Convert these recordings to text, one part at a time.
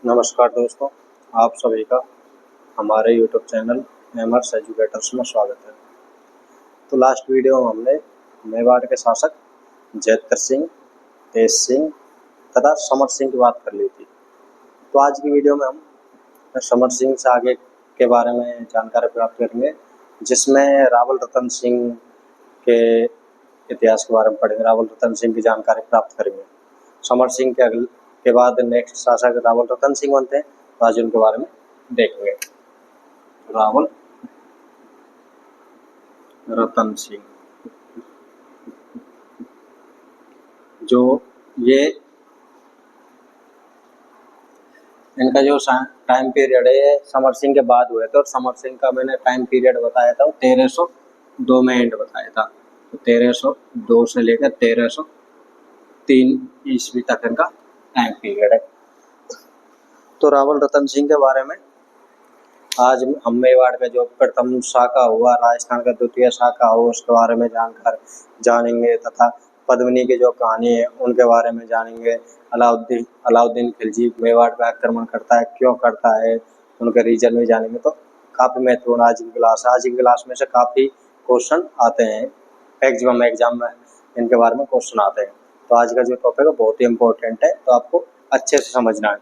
नमस्कार दोस्तों, आप सभी का हमारे यूट्यूब चैनल एमर्स एजुकेटर्स में स्वागत है। तो लास्ट वीडियो में हमने मेवाड़ के शासक जैतर सिंह, तेज सिंह तथा समर सिंह की बात कर ली थी। तो आज की वीडियो में हम समर सिंह से आगे के बारे में जानकारी प्राप्त करेंगे, जिसमें रावल रतन सिंह के इतिहास के बारे में पढ़ेंगे, रावल रतन सिंह की जानकारी प्राप्त करेंगे। समर सिंह के बाद नेक्स्ट शासक रावल रतन सिंह बनते हैं, तो आज उनके बारे में देखेंगे। रावल रतन सिंह, जो ये इनका जो टाइम पीरियड है समर सिंह के बाद हुए थे, और समर सिंह का मैंने टाइम पीरियड बताया था 1302 में एंड बताया था। तो 1302 से लेकर 1303 ईस्वी तक इनका टाइम पीरियड है। तो रावल रतन सिंह के बारे में आज हम मेवाड़ का जो प्रथम शाखा हुआ, राजस्थान का द्वितीय शाखा हुआ, उसके बारे में जानकर जानेंगे, तथा पद्मिनी की जो कहानी है उनके बारे में जानेंगे। अलाउद्दीन खिलजी मेवाड़ पर आक्रमण करता है, क्यों करता है, उनके रीजन में जानेंगे। तो काफ़ी महत्वपूर्ण आज की क्लास में से काफ़ी क्वेश्चन आते हैं, एग्जाम में इनके बारे में क्वेश्चन आते हैं। तो आज का जो टॉपिक है बहुत ही इम्पोर्टेंट है, तो आपको अच्छे से समझना है।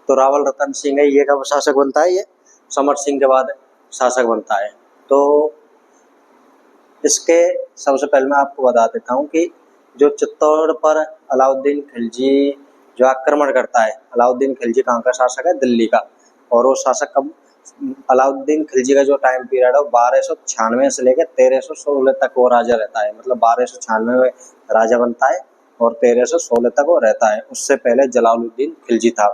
तो रावल रतन सिंह है, ये कब शासक बनता है? ये समर सिंह के बाद शासक बनता है। तो इसके सबसे पहले मैं आपको बता देता हूँ कि जो चित्तौड़ पर अलाउद्दीन खिलजी जो आक्रमण करता है, अलाउद्दीन खिलजी कहाँ का शासक है? दिल्ली का। और वो शासक कब? अलाउद्दीन खिलजी का जो टाइम पीरियड है 1296 से लेकर 1316 तक वो राजा रहता है। मतलब 1296 में राजा बनता है और 1316 तक वो रहता है। उससे पहले जलालुद्दीन खिलजी था।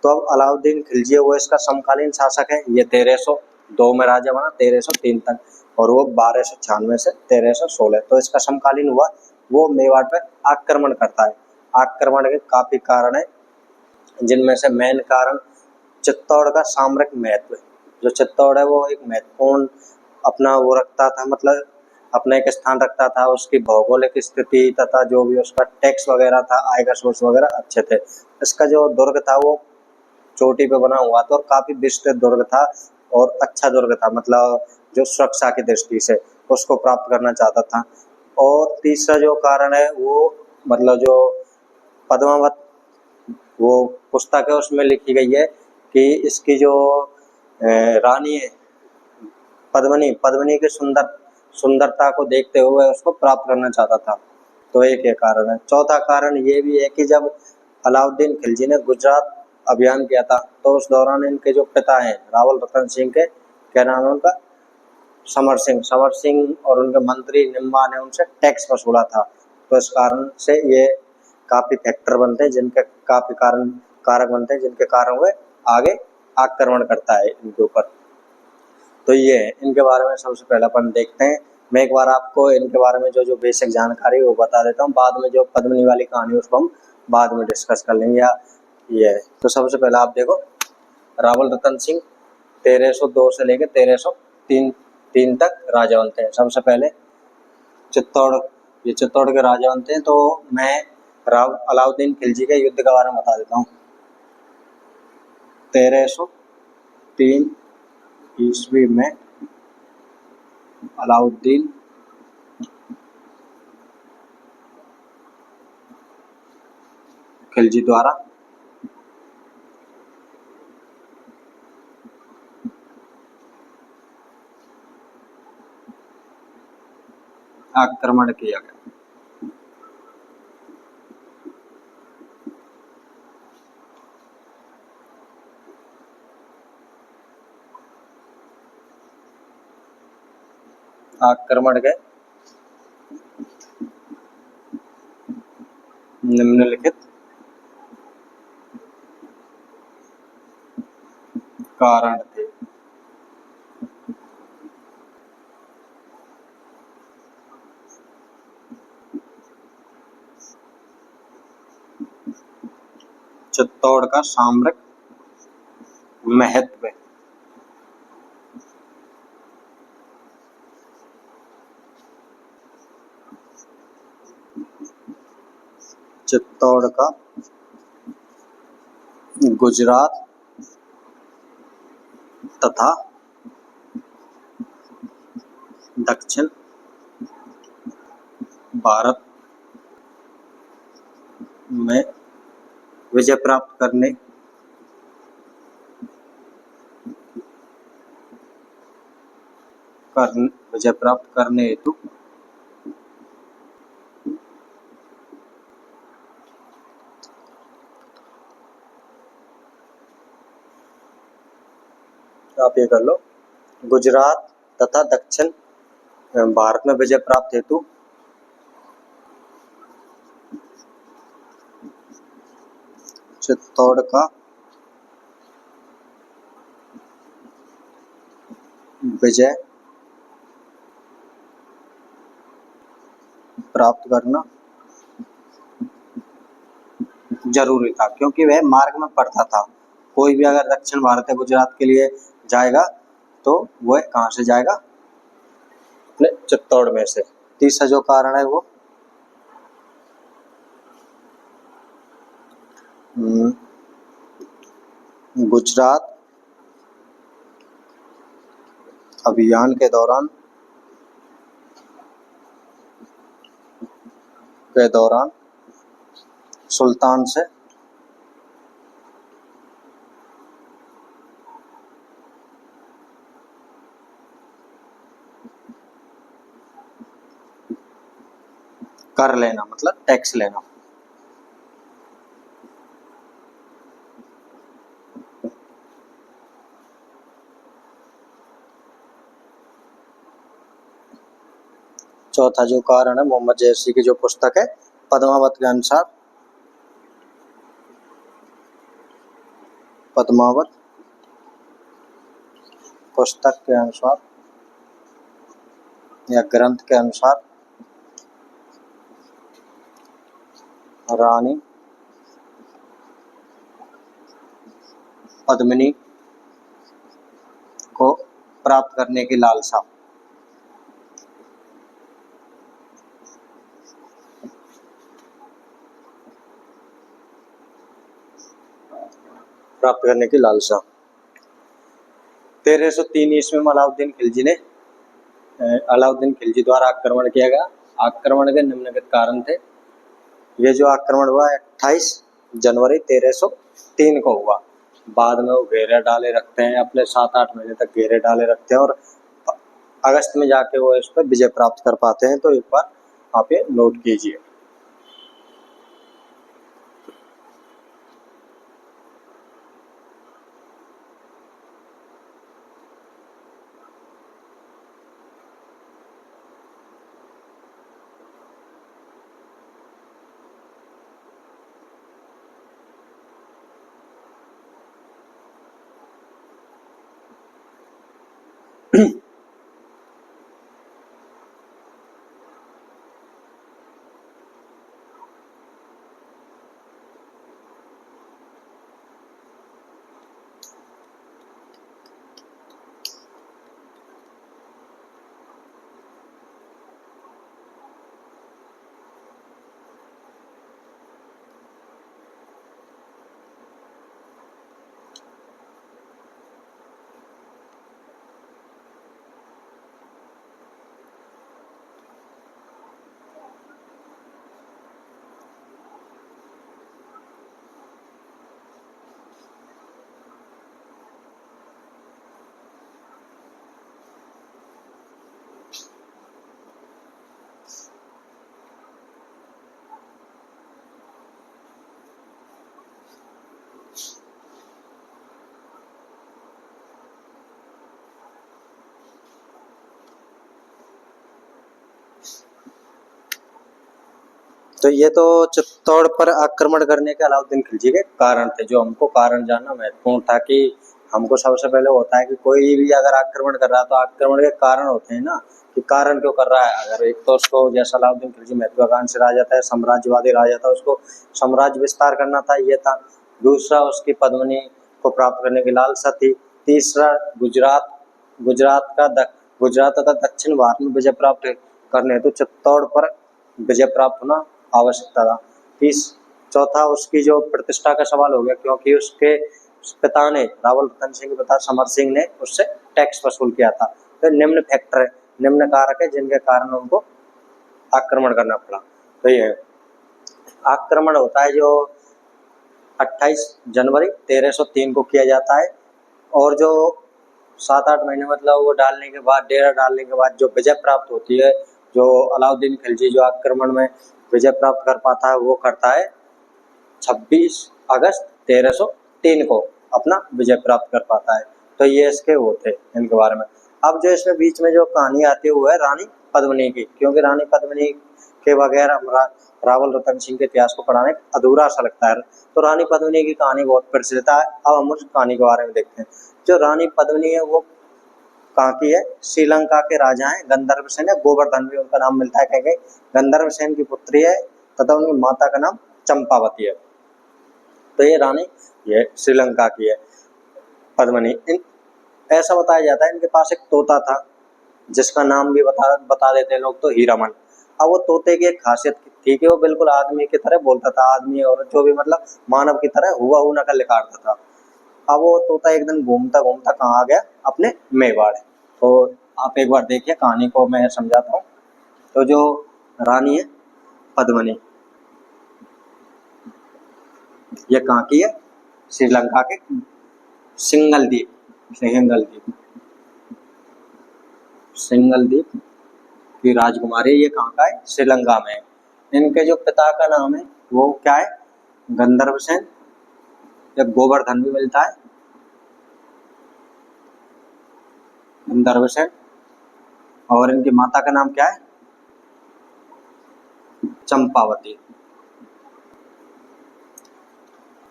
तो अब अलाउद्दीन खिलजी वो इसका समकालीन शासक है। ये 1302 में राजा बना, 1303 तक, और वो 1296 से 1316, तो इसका समकालीन हुआ। वो मेवाड़ पर आक्रमण करता है। आक्रमण के काफी कारण है, जिनमें से मेन कारण चित्तौड़ का सामरिक महत्व। जो चित्तौड़ है वो एक महत्वपूर्ण अपना वो रखता था, मतलब अपना एक स्थान रखता था। उसकी भौगोलिक स्थिति तथा जो भी उसका टैक्स वगैरह था, आय का सोर्स वगैरह अच्छे थे। इसका जो दुर्ग था वो चोटी पे बना हुआ था और काफी विस्तृत दुर्ग था और अच्छा दुर्ग था, मतलब जो सुरक्षा की दृष्टि से उसको प्राप्त करना चाहता था। और तीसरा जो कारण है वो मतलब जो पद्मावत वो पुस्तक है उसमें लिखी गई है कि इसकी जो रानी है पद्मिनी की सुंदरता को देखते हुए उसको प्राप्त करना चाहता था। तो एक ये कारण है। चौथा कारण ये भी है कि जब अलाउद्दीन खिलजी ने गुजरात अभियान किया था, तो उस दौरान इनके जो पिता हैं रावल रतन सिंह के, क्या नाम है उनका? समर सिंह और उनके मंत्री निम्बा ने उनसे टैक्स वसूला था। तो इस कारण से ये काफी फैक्टर बनते हैं, जिनके काफी कारक बनते हैं, जिनके कारण वे आगे आक्रमण करता है इनके ऊपर। तो ये है, इनके बारे में सबसे पहले अपन देखते हैं। मैं एक बार आपको इनके बारे में जो बेसिक जानकारी वो बता देता हूँ, बाद में जो पद्मिनी वाली कहानी उसको हम बाद में डिस्कस कर लेंगे। ये है। तो सबसे पहले आप देखो, रावल रतन सिंह 1302 से लेकर 1303 तक राजा बनते हैं। सबसे पहले चित्तौड़ के राजा बनते हैं। तो मैं अलाउद्दीन खिलजी के युद्ध के बारे में बता देता हूँ। 1303 ईस्वी में अलाउद्दीन खिलजी द्वारा आक्रमण किया गया। आक्रमण के निम्नलिखित कारण थे। चित्तौड़ का सामरिक महत्व, चित्तौड़ का गुजरात तथा दक्षिण भारत में विजय प्राप्त करने हेतु आप ये कर लो, गुजरात तथा दक्षिण भारत में विजय प्राप्त हेतु चित्तौड़ का विजय प्राप्त करना जरूरी था, क्योंकि वह मार्ग में पड़ता था। कोई भी अगर दक्षिण भारत या गुजरात के लिए जाएगा तो वह कहाँ से जाएगा? अपने चित्तौड़ में से। तीसरा जो कारण है वो गुजरात अभियान के दौरान सुल्तान से कर लेना, मतलब टैक्स लेना। चौथा जो कारण है मोहम्मद जयसी की जो पुस्तक है पद्मावत के अनुसार, पद्मावत पुस्तक के अनुसार या ग्रंथ के अनुसार रानी पद्मिनी को प्राप्त करने की लालसा प्राप्त करने की लालसा 1303 ईस्वी में अलाउद्दीन खिलजी द्वारा आक्रमण किया गया। आक्रमण के निम्नलिखित कारण थे। ये जो आक्रमण हुआ 28 जनवरी 1303 को हुआ। बाद में वो घेरे डाले रखते हैं, अपने 7-8 महीने तक घेरे डाले रखते हैं और अगस्त में जाके वो इस पर विजय प्राप्त कर पाते हैं। तो एक बार आप ये नोट कीजिए। तो ये तो चित्तौड़ पर आक्रमण करने के अलाउद्दीन खिलजी के कारण थे। जो हमको कारण जानना महत्वपूर्ण था कि हमको सबसे पहले होता है कि कोई भी अगर आक्रमण कर रहा है तो आक्रमण के कारण होते हैं ना, कि कारण क्यों कर रहा है। अगर एक तो उसको जैसा अलाउद्दीन खिलजी महत्वाकांक्षी राजा था, साम्राज्यवादी राजा था, उसको साम्राज्य विस्तार करना था, ये था। दूसरा उसकी पद्मिनी को प्राप्त करने की लालसा थी। तीसरा गुजरात तथा दक्षिण भारत में विजय प्राप्त करने हेतु चित्तौड़ पर विजय प्राप्त होना आवश्यकता था। चौथा उसकी जो प्रतिष्ठा का सवाल हो गया, क्योंकि उसके पिता ने, रावल रतन सिंह के पिता समर सिंह ने उससे टैक्स वसूल किया था। तो निम्न फैक्टर है, निम्न कारक है जिनके कारण उनको आक्रमण करना पड़ा। तो ये आक्रमण होता है जो 28 जनवरी 1303 को किया जाता है, और जो 7-8 महीने मतलब वो डालने के बाद, डेरा डालने के बाद जो विजय प्राप्त होती है, जो अलाउद्दीन खिलजी जो आक्रमण में विजय प्राप्त कर पाता है, वो करता है 26 अगस्त 1303 को अपना विजय प्राप्त कर पाता है। तो ये इसके वो थे इनके बारे में। अब जो इसमें बीच में जो कहानी आती है वो है रानी पद्मिनी की, क्योंकि रानी पद्मिनी के बगैर हम रावल रतन सिंह के इतिहास को पढ़ाने अधूरा सा लगता है। तो रानी पद्मिनी की कहानी बहुत प्रसिद्ध है। अब हम उस कहानी के बारे में देखते हैं। जो रानी पद्मिनी है वो कहाँ की है? श्रीलंका के राजा हैं गंधर्व सेन है, गोवर्धन भी उनका नाम मिलता है, कह गंधर्व सेन की पुत्री है तथा उनकी माता का नाम चंपावती है। तो ये रानी ये श्रीलंका की है पद्मिनी। ऐसा बताया जाता है इनके पास एक तोता था जिसका नाम भी बता देते हैं लोग, तो हीरामन। अब वो तोते की एक खासियत थी कि वो बिल्कुल आदमी की तरह बोलता था, आदमी और जो भी मतलब मानव की तरह हुआ नकल निकालता था। अब वो तोता एक दिन घूमता घूमता कहाँ आ गया? अपने मेवाड़। तो आप एक बार देखिए कहानी को, मैं समझाता हूँ। तो जो रानी है पद्मिनी, ये कहाँ की है? श्रीलंका के सिंगल द्वीप की राजकुमारी। ये कहाँ का है? श्रीलंका में है। इनके जो पिता का नाम है वो क्या है? गंधर्व सेन या गोवर्धन भी मिलता है, गंधर्व सेन। और इनकी माता का नाम क्या है? चंपावती।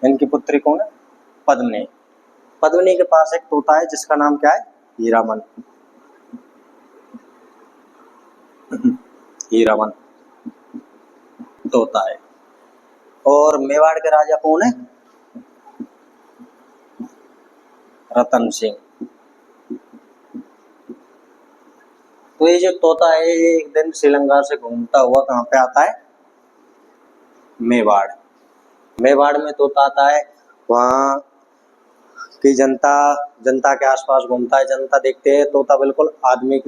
इनकी पुत्री कौन है? पद्मिनी। पद्मिनी के पास एक तोता है जिसका नाम क्या है? हीरामन। हीरामन तोता है। और मेवाड़ के राजा कौन है? रतन सिंह। तो ये जो तोता है ये एक दिन श्रीलंका से घूमता हुआ कहाँ पे आता है? मेवाड़। मेवाड़ में तोता आता है, वहाँ की जनता के आसपास घूमता है। जनता देखते है तोता बिल्कुल आदमी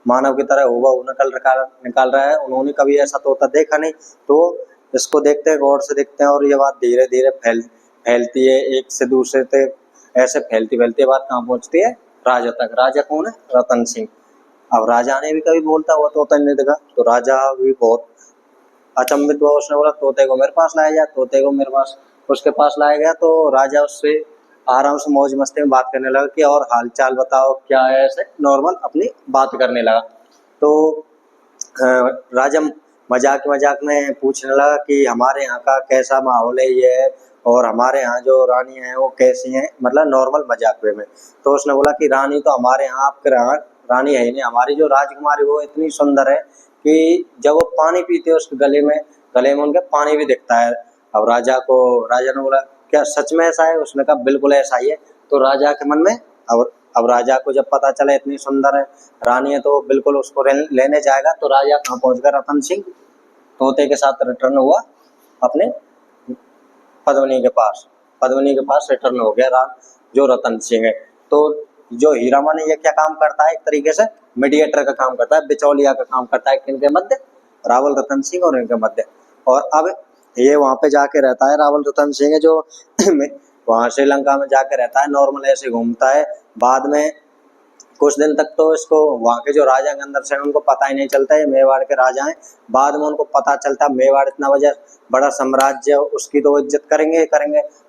मानव की तरह हुबहू निकाल रहा है। उन्होंने कभी ऐसा तोता देखा नहीं, तो इसको देखते हैं, गौर से देखते हैं, और ये बात धीरे धीरे फैलती है, एक से दूसरे तक ऐसे फैलती बात कहाँ पहुंचती है? राजा तक। राजा कौन है? रतन सिंह। अब राजा ने भी कभी बोलता हुआ तोता नहीं देखा, तो राजा भी बहुत अचंभित हुआ। उसने बोला तोते को मेरे पास लाया जाए। तोते को उसके पास लाया गया, तो राजा उससे आराम से मौज मस्ती में बात करने लगा कि और हाल चाल बताओ क्या है, ऐसे नॉर्मल अपनी बात करने लगा। तो राजा मजाक में पूछने लगा कि हमारे यहाँ का कैसा माहौल है ये, और हमारे यहाँ जो रानी है वो कैसी हैं, मतलब नॉर्मल मजाक में। तो उसने बोला कि रानी तो हमारे यहाँ, आपके यहाँ रानी है ही नहीं, हमारी जो राजकुमारी वो इतनी सुंदर है कि जब वो पानी पीते है उसके गले में उनके पानी भी दिखता है। अब राजा ने बोला क्या सच में ऐसा है? उसने कहा बिल्कुल ऐसा ही है। तो राजा के मन में अब राजा को जब पता चला इतनी सुंदर है रानी है, तो बिल्कुल उसको लेने जाएगा। तो राजा कहाँ पहुंच गया? रतन सिंह तोते के साथ रिटर्न हुआ अपने पद्मिनी के पास रिटर्न हो गया जो रतन सिंह है। तो जो हीरामन है ये क्या काम करता है? एक तरीके से मीडिएटर का काम करता है, बिचौलिया का काम करता है किनके मध्य? रावल रतन सिंह और इनके मध्य। और अब ये वहां पे जाके रहता है, रावल रतन सिंह है जो वहां श्रीलंका में जाके रहता है, नॉर्मल ऐसे घूमता है। बाद में कुछ दिन तक तो इसको वहाँ के जो राजा गंधर्व सेन उनको पता ही नहीं चलता है मेवाड़ के राजा हैं। बाद में उनको पता चलता मेवाड़ इतना बड़ा साम्राज्य, उसकी तो इज्जत करेंगे।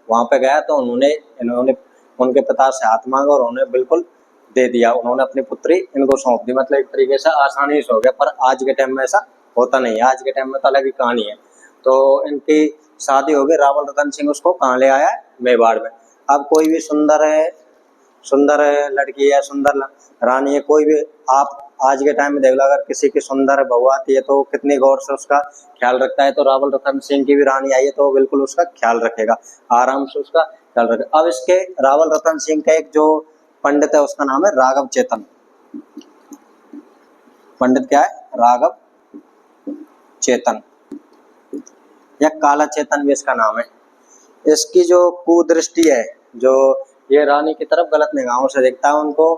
वहाँ पे गया तो इन्होंने उनके पिता से हाथ मांगा और उन्हें बिल्कुल दे दिया। उन्होंने अपनी पुत्री इनको सौंप दी, मतलब एक तरीके से आसानी से हो गया। पर आज के टाइम में ऐसा होता नहीं है, आज के टाइम में तो अलग ही कहानी है। तो इनकी शादी हो गई, रावल रतन सिंह उसको कहाँ ले आया? मेवाड़ में। अब कोई भी सुंदर लड़की है, सुंदर रानी है, कोई भी आप आज के टाइम में देख लो, अगर किसी की सुंदर बहू आती है तो कितनी गौर से उसका ख्याल रखता है। तो रावल रतन सिंह की भी रानी आई है तो बिल्कुल उसका ख्याल रखेगा, आराम से उसका ख्याल रखेगा। अब इसके रावल रतन सिंह का एक जो पंडित है उसका नाम है राघव चेतन। पंडित क्या है? राघव चेतन। या काला चेतन भी इसका नाम है। इसकी जो कुदृष्टि है, जो ये रानी की तरफ गलत निगाहों से देखता है, उनको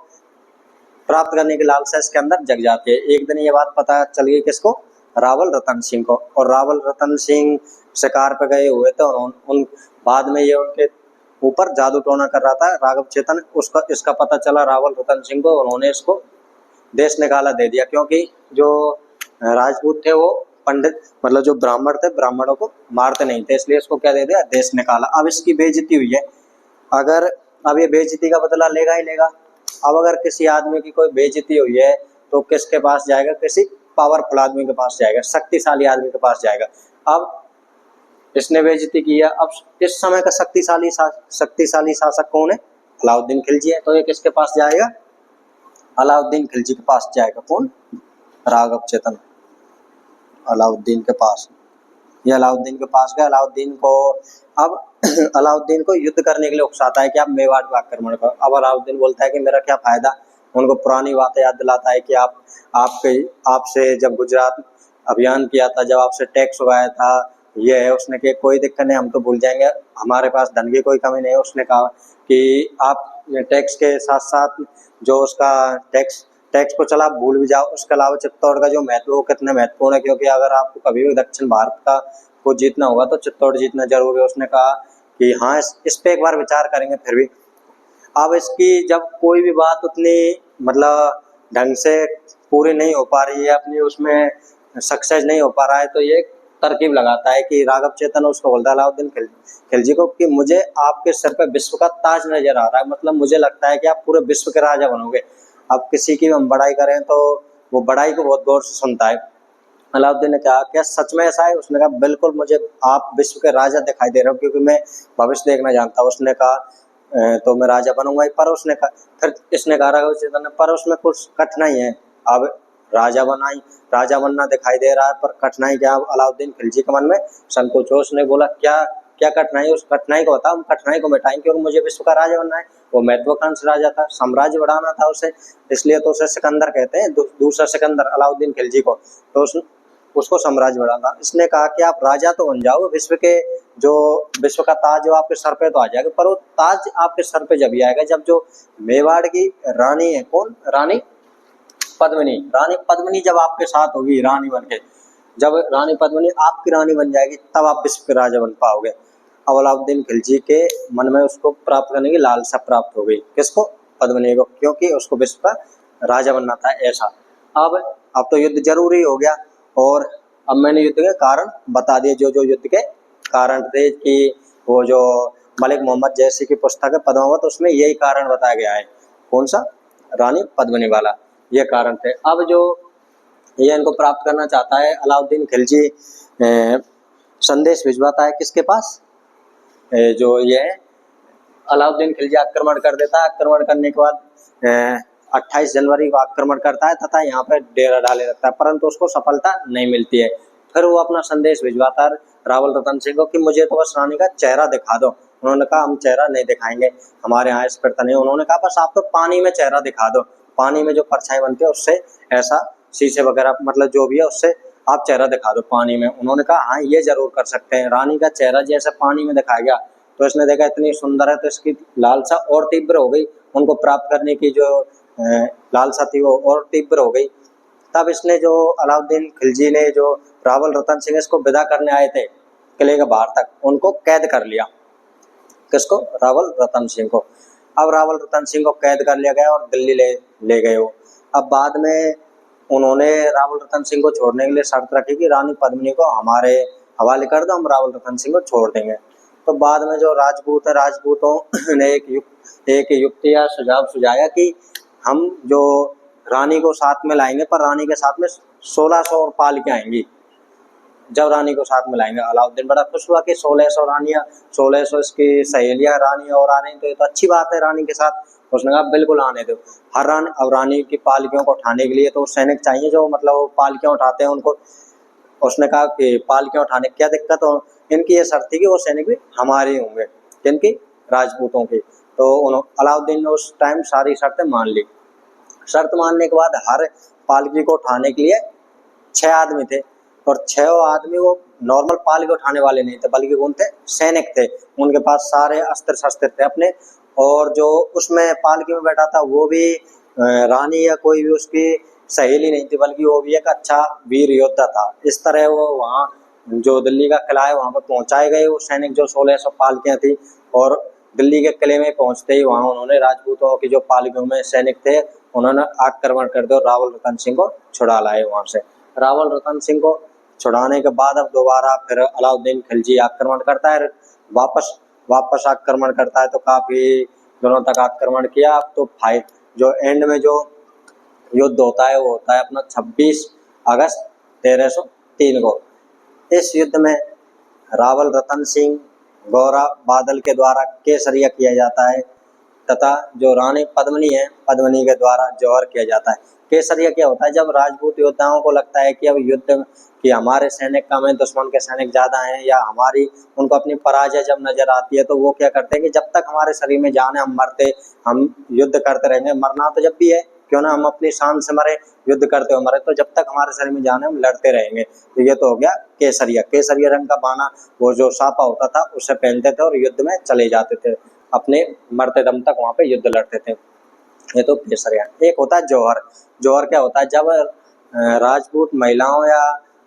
प्राप्त करने की लालसा इसके अंदर जग जाती है। एक दिन ये बात पता चल गई किसको, रावल रतन सिंह को। और रावल रतन सिंह शिकार पे गए हुए थे, उन बाद में ये उनके ऊपर जादू टोना कर रहा था राघव चेतन, उसका इसका पता चला रावल रतन सिंह को। उन्होंने इसको देश निकाला दे दिया, क्योंकि जो राजपूत थे वो पंडित मतलब जो ब्राह्मण थे, ब्राह्मणों को मारते नहीं थे, इसलिए इसको क्या दे दिया, देश निकाला। अब इसकी बेइज्जती हुई है, अगर अब ये बेइज्जती का बदला लेगा ही लेगा। अब अगर किसी आदमी की कोई बेइज्जती हुई है तो किसके पास जाएगा, किसी पावरफुल आदमी के पास जाएगा, शक्तिशाली आदमी के पास जाएगा। अब इसने बेइज्जती की है, अब इस समय का शक्तिशाली शासक कौन है, अलाउद्दीन खिलजी है। तो ये किसके पास जाएगा, अलाउद्दीन खिलजी के पास जाएगा। कौन, राघव चेतन, अलाउद्दीन के पास। ये अलाउद्दीन के पास गया। अलाउद्दीन को अब अलाउद्दीन को युद्ध करने के लिए उकसाता है कि आप मेवाड़ पर आक्रमण करो। अब अलाउद्दीन बोलता है कि मेरा क्या फायदा, उनको पुरानी बातें याद दिलाता है कि आपसे जब गुजरात अभियान किया था, जब आपसे टैक्स उगाया था, ये है। उसने कहा कोई दिक्कत नहीं, हम तो भूल जाएंगे, हमारे पास धन की कोई कमी नहीं है। उसने कहा कि आप टैक्स के साथ साथ जो उसका टैक्स को चला भूल भी जाओ, उसके अलावा चित्तौड़ का जो महत्व वो कितने महत्वपूर्ण है, क्योंकि अगर आपको कभी भी दक्षिण भारत का को जीतना होगा तो चित्तौड़ जीतना जरूर है। उसने कहा कि हाँ, इस पे एक बार विचार करेंगे फिर भी। अब इसकी जब कोई भी बात उतनी मतलब ढंग से पूरी नहीं हो पा रही है, अपनी उसमें सक्सेस नहीं हो पा रहा है, तो ये तरकीब लगाता है कि राघव चेतन उसको बोलता है अलाउद्दीन खिलजी को कि मुझे आपके सर पे विश्व का ताज नजर आ रहा है, मतलब मुझे लगता है कि आप पूरे विश्व के राजा बनोगे। अब किसी की हम बड़ाई करें तो वो बड़ाई को बहुत गौर से सुनता है। अलाउद्दीन ने कहा क्या सच में ऐसा है, उसने कहा बिल्कुल, मुझे आप विश्व के राजा दिखाई दे रहे हो, क्योंकि मैं भविष्य देखना जानता हूँ। उसने कहा तो मैं राजा बनूंगा ही। पर उसने कहा, फिर इसने कहा राघव चेतन ने, पर उसमें कुछ कठिनाई है। अब राजा बनना दिखाई दे रहा है, पर कठिनाई क्या। अलाउद्दीन खिलजी के मन में संकोच हो। उसने बोला क्या क्या कठिनाई, उस कठिनाई को बता, हम कठिनाई को मिटाएंगे, क्योंकि मुझे विश्व का राजा बनना है। वो महत्वाकांक्षी राजा था, साम्राज्य बढ़ाना था उसे, इसलिए तो उसे सिकंदर कहते हैं, दूसरा सिकंदर अलाउद्दीन खिलजी को। तो उसको साम्राज्य बढ़ाना। इसने कहा कि आप राजा तो बन जाओ, विश्व का ताज जो आपके सर पे तो आ जाएगा, पर वो ताज आपके सर पे जब ही आएगा जब जो मेवाड़ की रानी है, कौन, रानी पद्मिनी जब आपके साथ होगी रानी बन के, जब रानी पद्मिनी आपकी रानी बन जाएगी, तब आप विश्व के राजा बन पाओगे। अब अलाउद्दीन खिलजी के मन में उसको प्राप्त करने की लालसा प्राप्त हो गई। किसको, पद्मिनी को, क्योंकि उसको विश्व का राजा बनना था ऐसा। अब तो युद्ध जरूरी हो गया, और अब मैंने युद्ध के कारण बता दिए, जो युद्ध के कारण थे, कि वो जो मलिक मोहम्मद जैसी की पुस्तक है पद्मावत, उसमें यही कारण बताया गया है। कौन सा, रानी पद्मिनी वाला, ये कारण थे। अब जो ये इनको प्राप्त करना चाहता है, अलाउद्दीन खिलजी संदेश भिजवाता है किसके पास, जो ये अलाउद्दीन खिलजी आक्रमण कर देता है। आक्रमण करने के बाद 28 जनवरी को आक्रमण करता है तथा यहाँ पे डेरा डाले रखता है, परंतु उसको सफलता नहीं मिलती है। फिर वो अपना संदेश भिजवाता है रावल रतन सिंह को कि मुझे तो बस रानी का चेहरा दिखा दो। उन्होंने कहा हम चेहरा नहीं दिखाएंगे, हमारे यहाँ इस प्रथा नहीं। उन्होंने कहा बस आप तो पानी में चेहरा दिखा दो, पानी में जो परछाई बनती है उससे, ऐसा शीशे वगैरह मतलब जो भी है उससे आप चेहरा दिखा दो पानी में। उन्होंने कहा हाँ ये जरूर कर सकते हैं। रानी का चेहरा जैसे पानी में दिखाया गया तो इसने देखा इतनी सुंदर है, तो इसकी लालसा और तीव्र हो गई, उनको प्राप्त करने की जो लालसा थी वो और तीव्र हो गई। तब इसने जो अलाउद्दीन खिलजी ने जो रावल रतन सिंह इसको विदा करने आए थे किले के बाहर तक, उनको कैद कर लिया। किसको, रावल रतन सिंह को। अब रावल रतन सिंह को कैद कर लिया गया और दिल्ली ले गए वो। अब बाद में उन्होंने रावल रतन सिंह को छोड़ने के लिए शर्त रखी कि रानी पद्मिनी को हमारे हवाले कर दो, हम रावल रतन सिंह को छोड़ देंगे। तो बाद में जो राजपूतों ने एक युक्ति या सुझाव सुझाया कि हम जो रानी को साथ में लाएंगे, पर रानी के साथ में 1600 और पालकियां आएंगी। जब रानी को साथ में लाएंगे, अलाउद्दीन बड़ा खुश हुआ कि 1600 रानियां, 1600 इसकी सहेलियां रानी और आ रही, तो ये तो अच्छी बात है रानी के साथ। उसने कहा बिल्कुल आने दो। हर रानी, अब रानी की पालकियों को उठाने के लिए तो सैनिक चाहिए जो मतलब पालकियां उठाते हैं उनको। उसने कहा कि पालकियां उठाने क्या दिक्कत हो, इनकी ये शर्त थी कि वो सैनिक भी हमारे होंगे, किनकी, राजपूतों की। तो अलाउद्दीन ने उस टाइम सारी शर्तें मान ली। शर्त मानने के बाद हर पालकी को उठाने के लिए 6 आदमी थे, और 6 आदमी वो नॉर्मल पाल के उठाने वाले नहीं थे, बल्कि कौन थे, सैनिक थे। उनके पास सारे अस्त्र शस्त्र थे अपने। और जो उसमें पालकी में बैठा था वो भी रानी या कोई भी उसकी सहेली नहीं थी, बल्कि वो भी एक अच्छा वीर योद्धा था। इस तरह वो वहाँ जो दिल्ली का किला है वहाँ पर पहुंचाए गए वो सैनिक, जो 1600 पालकियां थी। और दिल्ली के किले में पहुंचते ही वहाँ उन्होंने राजपूतों की जो पालकियों में सैनिक थे उन्होंने आक्रमण कर दिया और रावल रतन सिंह को छुड़ा लाए वहां से। रावल रतन सिंह को छुड़ाने के बाद अब दोबारा फिर अलाउद्दीन खिलजी आक्रमण करता है, वापस वापस आक्रमण करता है। तो काफी दिनों तक आक्रमण किया। अब तो फाइट जो एंड में जो युद्ध होता है वो होता है अपना 26 अगस्त 1303 को। इस युद्ध में रावल रतन सिंह, गौरा बादल के द्वारा केसरिया किया जाता है तथा जो रानी पद्मिनी है, पद्मिनी के द्वारा जौहर किया जाता है। केसरिया क्या होता है, जब राजपूत योद्धाओं को लगता है कि अब युद्ध कि हमारे सैनिक कम है, दुश्मन के सैनिक ज्यादा हैं, या हमारी उनको अपनी पराजय जब नजर आती है, तो वो क्या करते हैं कि जब तक हमारे शरीर में जान है हम मरते, हम युद्ध करते रहेंगे। मरना तो जब भी है, क्यों ना हम अपनी शान से मरे, युद्ध करते हुए मरे, तो जब तक हमारे शरीर में जान है हम लड़ते रहेंगे। तो ये तो हो गया केसरिया। केसरिया रंग का बाना वो जो सापा होता था उसे पहनते थे और युद्ध में चले जाते थे, अपने मरते दम तक वहां पे युद्ध लड़ते थे। ये तो केसरिया। एक होता है जौहर। जौहर क्या होता है, जब राजपूत महिलाओं या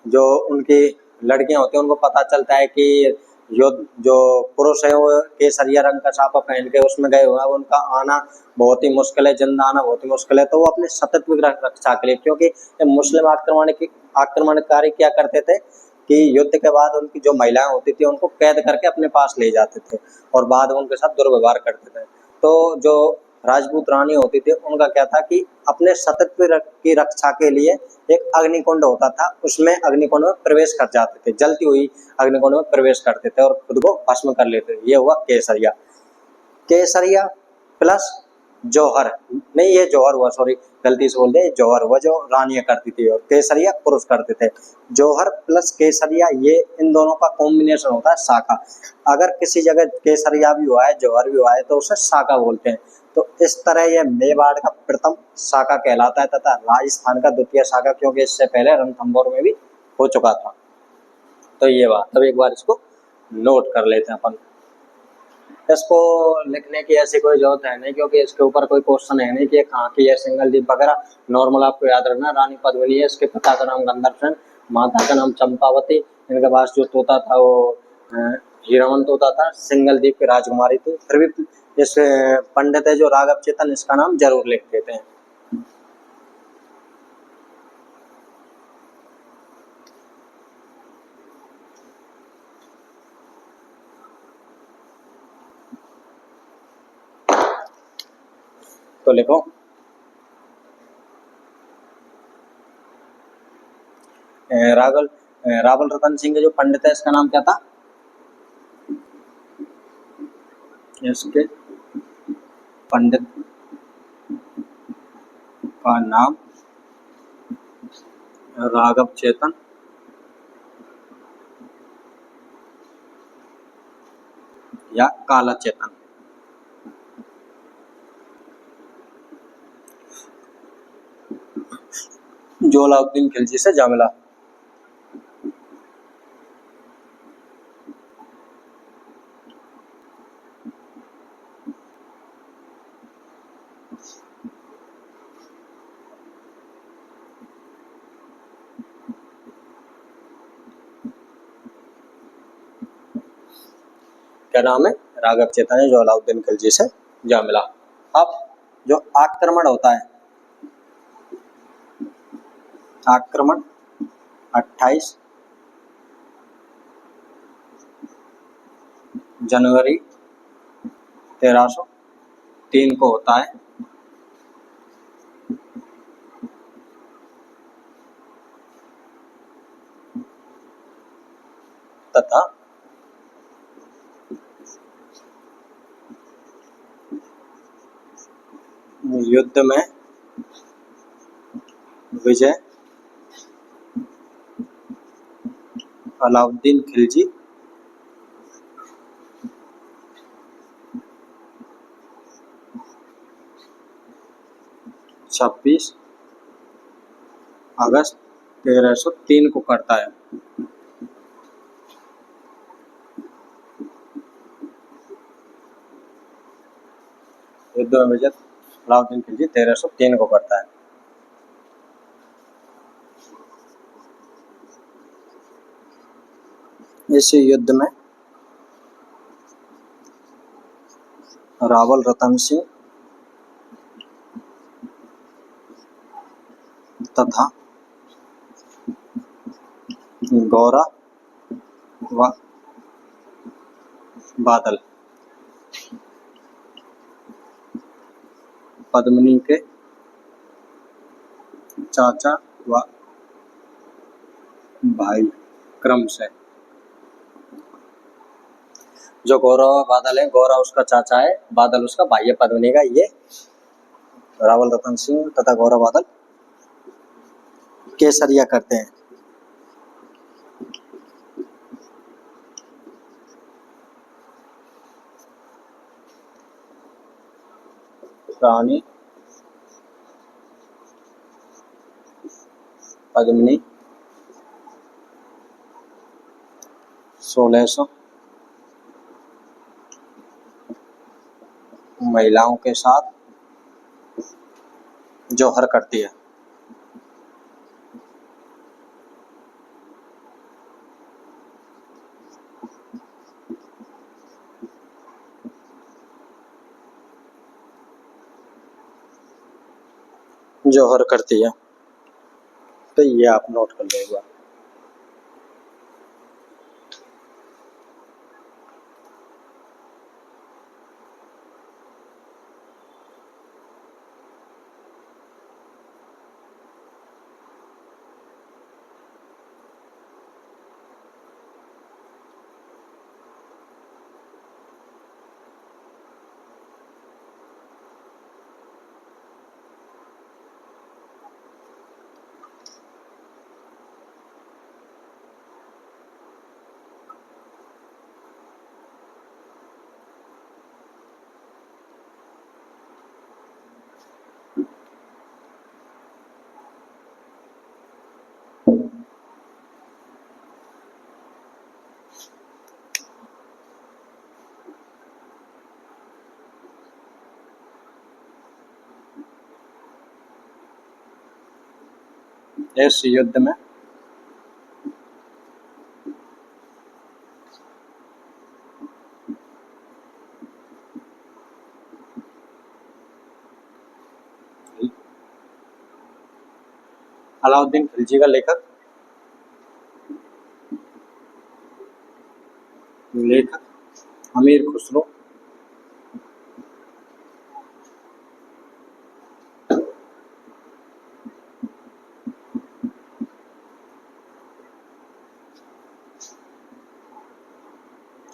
जो उनकी लड़कियां होती हैं उनको पता चलता है कि युद्ध जो पुरुष है वो केसरिया रंग का साफा पहन के उसमें गए हुए हैं, उनका आना बहुत ही मुश्किल है, जिंदा आना बहुत ही मुश्किल है, तो वो अपने सतत रक्षा के लिए, क्योंकि मुस्लिम आक्रमणकारी क्या करते थे कि युद्ध के बाद उनकी जो महिलाएं होती थी उनको कैद करके अपने पास ले जाते थे और बाद में उनके साथ दुर्व्यवहार करते थे। तो जो राजपूत रानी होती थी उनका क्या था कि अपने सतत्व की रक्षा के लिए एक अग्निकुंड होता था, उसमें अग्निकुंड में प्रवेश कर जाते थे, जलती हुई अग्निकुंड में प्रवेश करते थे और खुद को भस्म कर लेते थे। ये हुआ केसरिया। केसरिया प्लस जौहर, नहीं ये जौहर हुआ, सॉरी गलती से बोल दे, जौहर हुआ जो रानियां करती थी और केसरिया पुरुष करते थे। जौहर प्लस केसरिया, ये इन दोनों का कॉम्बिनेशन होता है साका। अगर किसी जगह केसरिया भी हुआ है जौहर भी हुआ है तो उसे साका बोलते हैं। तो इस तरह ये मेवाड़ का प्रथम साका कहलाता है तथा राजस्थान का द्वितीय साका, क्योंकि इससे पहले रणथंभौर में भी हो चुका था। तो ये बात, तब एक बार इसको नोट कर लेते हैं अपन। इसको लिखने की ऐसी कोई जरूरत है नहीं, क्योंकि इसके ऊपर कोई क्वेश्चन है नहीं कि ये कहाँ की है, सिंगल द्वीप वगैरह। नॉर्मल आपको याद रखना, रानी पद्मिनी है, इसके पिता का नाम गंधर्व सेन, माता का नाम चंपावती, इनके पास जो तोता था वो हीरावन तोता था, सिंगल द्वीप की राजकुमारी थी। फिर भी इस पंडित है जो राघव चेतन, इसका नाम जरूर लिख देते हैं। तो लिखो रावल रतन सिंह जो पंडित है इसका नाम क्या था, इसके पंडित का नाम राघव चेतन या काला चेतन। जो अलाउद्दीन खिलजी से जा मिला। क्या नाम है, राघव चेतन है जो अलाउद्दीन खिलजी से जा मिला। अब जो आक्रमण होता है, आक्रमण 28 जनवरी 1303 को होता है तथा युद्ध में विजय अलाउद्दीन खिलजी 26 अगस्त 1303 को करता है। युद्ध में विजय अलाउद्दीन खिलजी 1303 को करता है। इस युद्ध में रावल रतन सिंह तथा गौरा व बादल पद्मिनी के चाचा व भाई क्रम से। जो गौरव बादल है, गौरव उसका चाचा है, बादल उसका भाई है पद्मिनी का। ये रावल रतन सिंह तथा गौरव बादल केसरिया करते हैं। रानी पद्मिनी 1600 महिलाओं के साथ जौहर करती है। जौहर करती है, तो ये आप नोट कर लीजिएगा। इस युद्ध में अलाउद्दीन खिलजी का लेखक अमीर खुसरो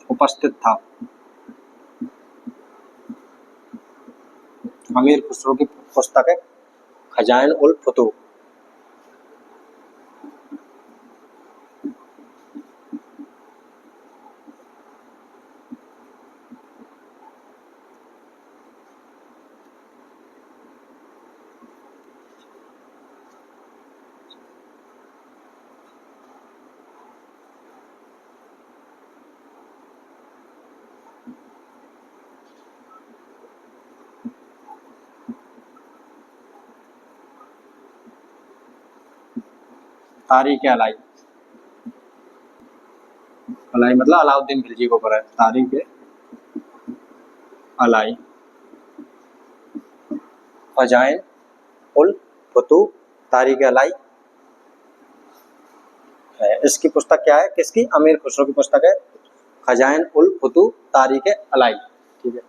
उपस्थित था। अमीर खुसरो की पुस्तक है खजाइन उल फुतूह। तारीख अलाई, अलाई मतलब अलाउद्दीन खिलजी को ऊपर है। तारीख अलाई खजाइन उल फुतूह तारीख अलाई है। इसकी पुस्तक क्या है, किसकी? अमीर खुसरो की पुस्तक है खजाइन उल फुतूह तारीख अलाई। ठीक है,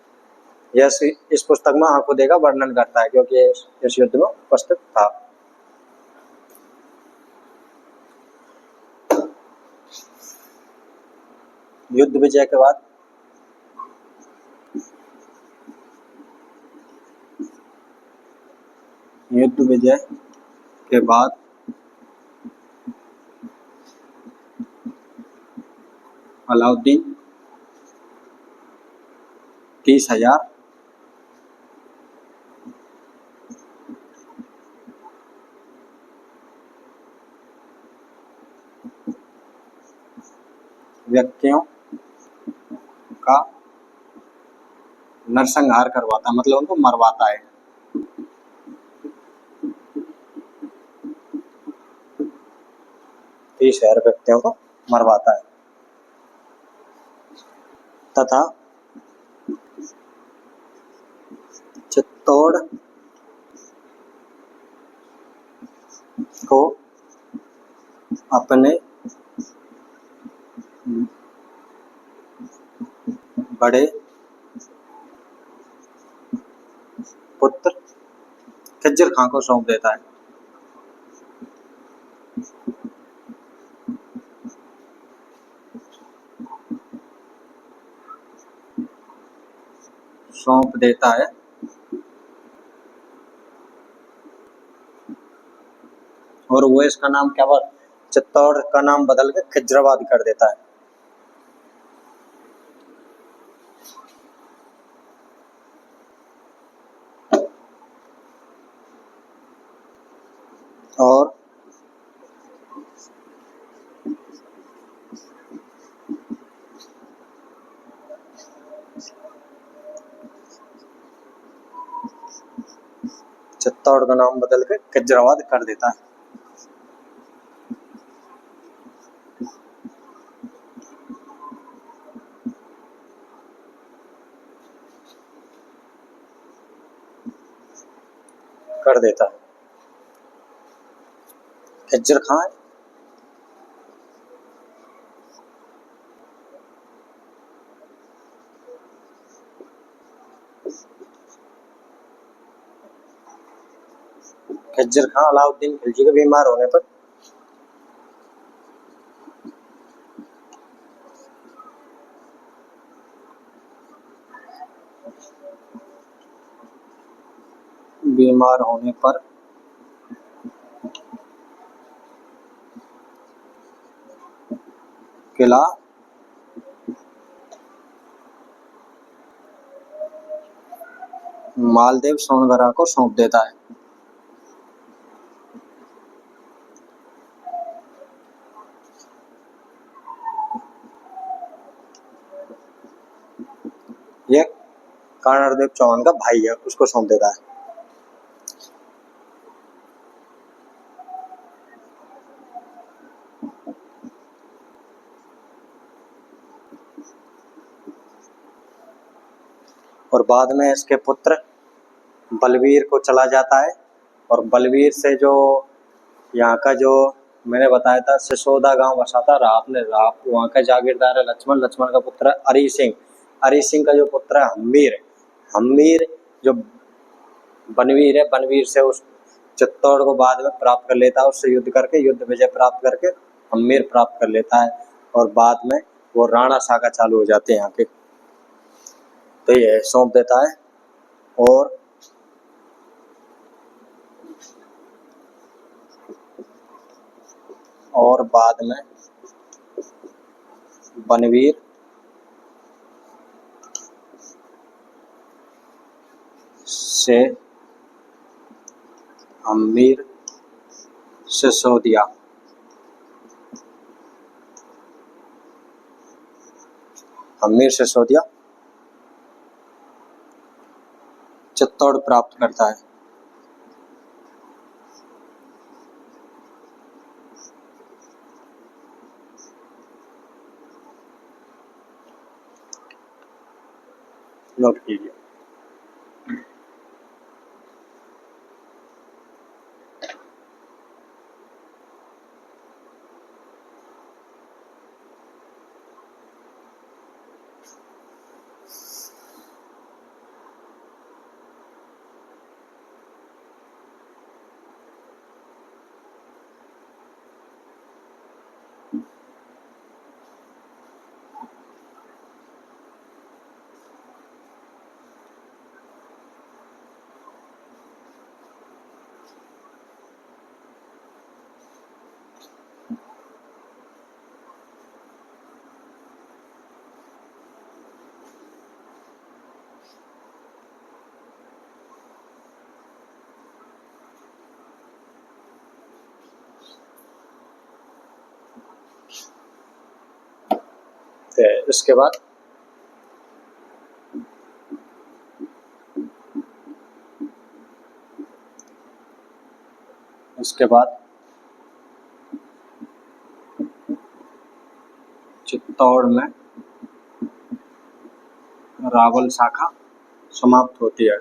यह इस पुस्तक में आंखों देखा वर्णन करता है, क्योंकि इस युद्ध में उपस्थित था। युद्ध विजय के बाद अलाउद्दीन 30,000 व्यक्तियों का नरसंहार करवाता, मतलब उनको मरवाता है। 30,000 व्यक्तियों को मरवाता है। तथा चित्तौड़ को अपने बड़े पुत्र खिज्जर खां को सौंप देता है। सौंप देता है और वो इसका नाम क्या, चित्तौड़ का नाम बदल के खिज्राबाद कर देता है। और चित्तौड़ का नाम बदल के खिज्राबाद कर देता है। कर देता है। खिज्जर खां खिज्जर खां अलाउद्दीन खिलजी के बीमार होने पर किला मालदेव सोनगरा को सौंप देता है। ये कर्णदेव चौहान का भाई है, उसको सौंप देता है। और बाद में इसके पुत्र बलवीर को चला जाता है। और बलवीर से जो यहाँ का जो मैंने बताया था सिसोदा गांव बसा था राप ने, राप वहाँ का जागीरदार है लक्ष्मण, लक्ष्मण का पुत्र है अरी सिंह, अरी सिंह का जो पुत्र है हम्मीर, हम्मीर जो बनवीर है, बनवीर से उस चित्तौड़ को बाद में प्राप्त कर लेता है, उससे युद्ध करके युद्ध विजय प्राप्त करके हम्मीर प्राप्त कर लेता है। और बाद में वो राणा सागा चालू हो जाते हैं यहाँ के। तो ये सौंप देता है। और बाद में बनवीर से हम्मीर सिसोदिया चित्तौड़ प्राप्त करता है। नोट कीजिए। सकते हैं। इसके बाद चित्तौड़ में रावल शाखा समाप्त होती है।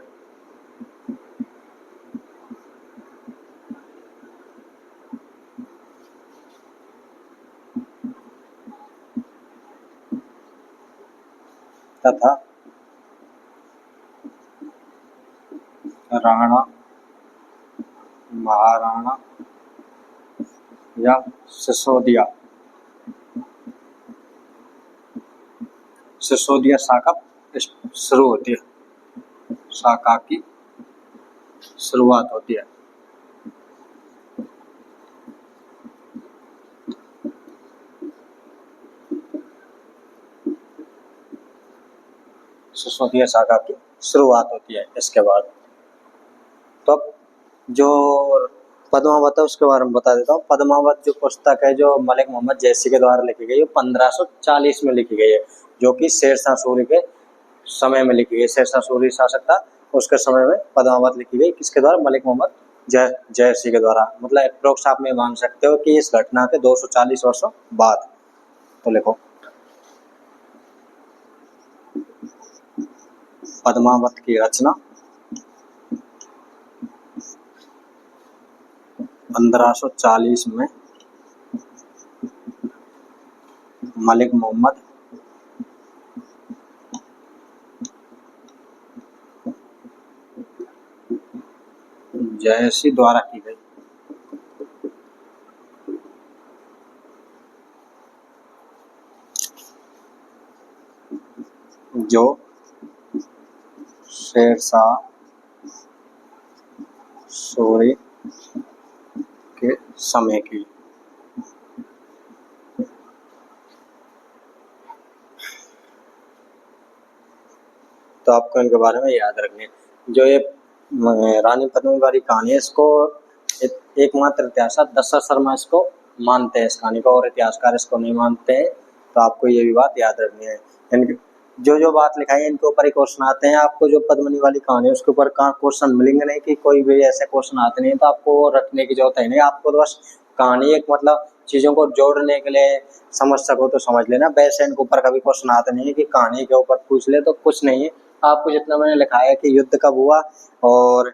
तथा राणा, महाराणा या सिसोदिया शाखा शुरू होती है, शाखा की शुरुआत होती है। सिसोदिया शाखा की शुरुआत होती है। इसके बाद तो अब जो पद्मावत है उसके बारे में बता देता हूँ। पद्मावत जो पुस्तक है जो मलिक मोहम्मद जैसी के द्वारा लिखी गई है 1540 में लिखी गई है, जो कि शेरशाह सूरी के समय में लिखी गई। शेरशाह सूरी शासक था, उसके समय में पद्मावत लिखी गई। किसके द्वारा? मलिक मोहम्मद जयसी के द्वारा। मतलब अप्रोक्स आप में मान सकते हो कि इस घटना के 240 वर्षों बाद। तो लिखो पद्मावत की रचना 1540 में मलिक मोहम्मद जयसी द्वारा की गई। जो शेरशाह सूरी के समय की। तो आपको इनके बारे में याद रखनी है। जो ये रानी पद्मिनी वाली कहानी है, इसको एकमात्र इतिहासकार दशरथ शर्मा इसको मानते हैं, इस कहानी को, और इतिहासकार इसको नहीं मानते हैं। तो आपको ये भी बात याद रखनी है। इनकी जो बात लिखाई है इनके ऊपर ही क्वेश्चन आते हैं। आपको जो पद्मिनी वाली कहानी है उसके ऊपर कहाँ क्वेश्चन मिलेंगे नहीं कि कोई भी ऐसे क्वेश्चन आते नहीं, तो आपको रखने की जरूरत है नहीं। आपको तो बस कहानी एक मतलब चीजों को जोड़ने के लिए समझ सको तो समझ लेना। वैसे इनके ऊपर कभी क्वेश्चन आते नहीं है कि कहानी के ऊपर पूछ ले, तो कुछ नहीं है। आपको जितना मैंने लिखा है कि युद्ध कब हुआ, और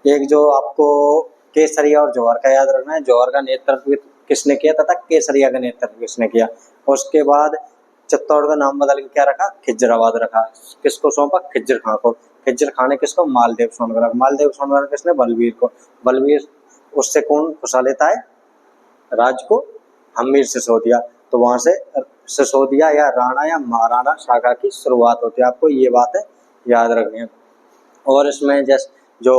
एक जो आपको केसरिया और जौहर का याद रखना है, जौहर का नेतृत्व किसने किया तथा केसरिया का नेतृत्व किसने किया। उसके बाद चित्तौड़ का नाम बदल के क्या रखा? खिजराबाद रखा। किसको सौंपा? खिज्र खां को। खिज्र खां ने किसको? मालदेव सोनगर। मालदेव सोनगर किसने? बलबीर को। बलबीर उससे कौन खुशा लेता है राज्य को? हमीर सिसोदिया। तो वहां से सिसोदिया या राणा या महाराणा शाखा की शुरुआत होती है। आपको ये बात है याद रखनी है। और इसमें जैसे जो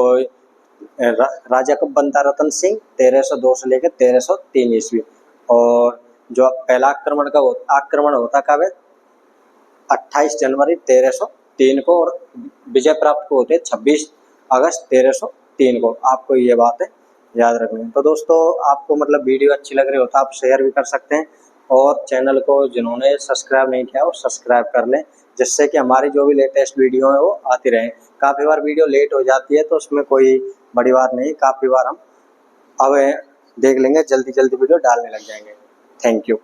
राजा कब बनता? रतन सिंह 1302 से लेकर 1303 ईस्वी। और जो पहला आक्रमण होता कब है? 28 जनवरी 1303 को, और विजय प्राप्त को होते 26 अगस्त 1303 को। आपको ये बात है याद रखनी है। तो दोस्तों आपको मतलब वीडियो अच्छी लग रही हो तो आप शेयर भी कर सकते हैं, और चैनल को जिन्होंने सब्सक्राइब नहीं किया वो सब्सक्राइब कर लें, जिससे कि हमारी जो भी लेटेस्ट वीडियो है वो आती रहे। काफ़ी बार वीडियो लेट हो जाती है तो उसमें कोई बड़ी बात नहीं, काफ़ी बार हम अब देख लेंगे, जल्दी जल्दी वीडियो डालने लग जाएंगे। Thank you.